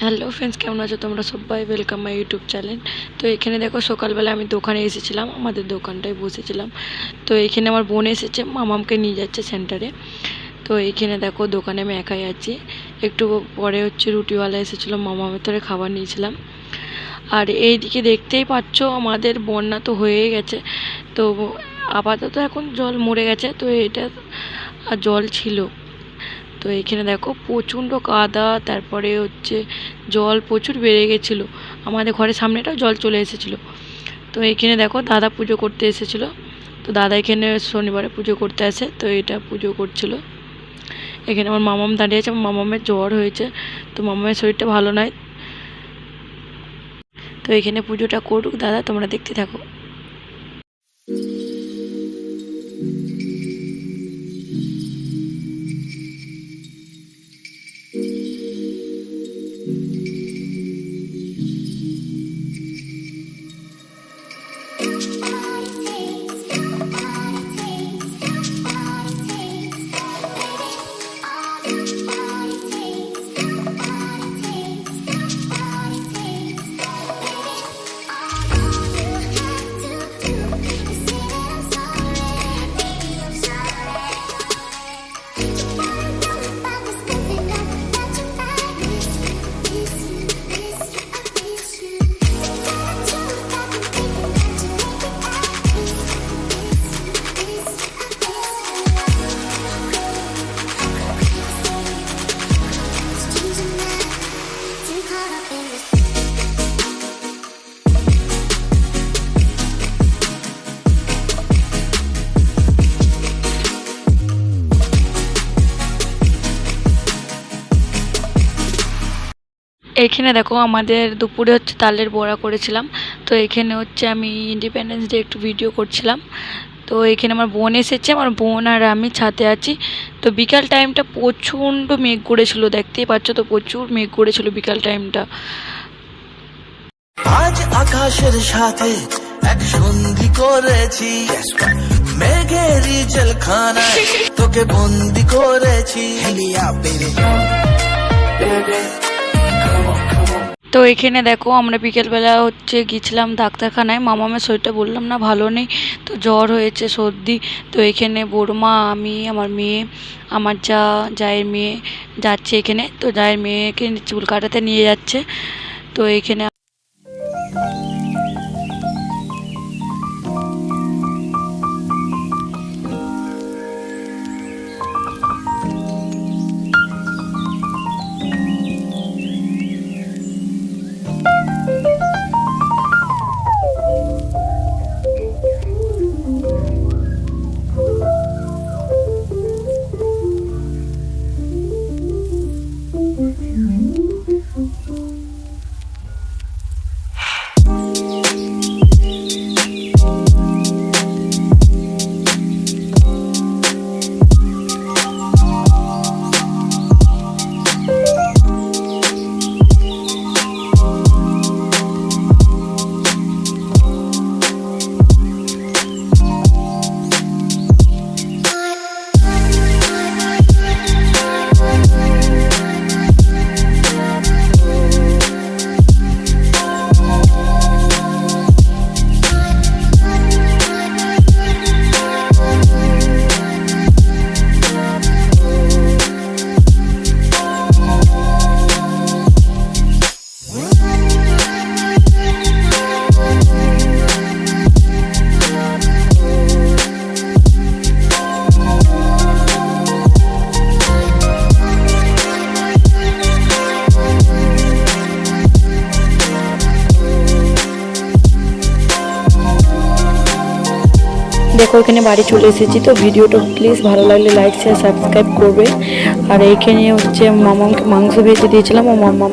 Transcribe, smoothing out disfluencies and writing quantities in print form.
Hello friends, কেমন আছো তোমরা সবাই? Welcome my YouTube channel. তো এখানে দেখো, সকালবেলা আমি দোকানে এসেছিলাম, আমাদের দোকানটায় বসেছিলাম। তো এখানে আমার বোন এসেছে, মামামকে নিয়ে যাচ্ছে সেন্টারে। তো এইখানে দেখো, দোকানে আমি একাই আছি। একটু পরে রুটিওয়ালা এসেছিলো, মামামের ধরে খাবার নিয়েছিলাম। আর এইদিকে দেখতেই পাচ্ছ, আমাদের বন্যা তো হয়েই গেছে। তো আপাতত এখন জল মরে গেছে, তো এটা আর জল ছিল। তো এখানে দেখো প্রচণ্ড কাদা, তারপরে জল প্রচুর বেড়ে গেছিলো, আমাদের ঘরের সামনেটাও জল চলে এসেছিলো। তো এইখানে দেখো, দাদা পুজো করতে এসেছিলো। তো দাদা এখানে শনিবারে পুজো করতে আসে, তো এটা পুজো করছিল। এখানে আমার মামাম দাঁড়িয়ে আছে, আমার মামামের জ্বর হয়েছে, তো মামামের শরীরটা ভালো নয়। তো এখানে পুজোটা করুক দাদা, তোমরা দেখতে থাকো। এইখানে দেখো, আমাদের দুপুরে তালের বড়া করেছিলাম। তো এখানে আমি ইন্ডিপেন্ডেন্স ডে একটু ভিডিও করছিলাম। তো এখানে আমার বোন এসেছে, আমার বোন আর আমি ছাদে আছি। তো বিকাল টাইমটা প্রচণ্ড মেঘ করেছিল, দেখতেই পাচ্ছ তো, প্রচুর মেঘ করেছিল বিকাল টাইমটা। আজ আকাশের সাথে এক সন্ধি করেছি, মেঘেরই জলখানায় তোকে বন্দি করেছি। তো এখানে দেখো, আমরা বিকেলবেলা গিয়েছিলাম ডাক্তারখানায়। মামামের শরীরটা বললাম না, ভালো নেই, তো জ্বর হয়েছে, সর্দি। তো এখানে বড়মা, আমি, আমার মেয়ে, আমার জায়ের মেয়ে যাচ্ছে এখানে। তো জায়ের মেয়েকে চুল কাটাতে নিয়ে যাচ্ছে। তো এখানে দেখো, এখানে বাড়ি চলে এসেছি। তো ভিডিওটা প্লিজ ভালো লাগলে লাইক, শেয়ার, সাবস্ক্রাইব করবে। আর এইখানে মামাকে মাংস ভেজে দিয়েছিলাম, আমার মামা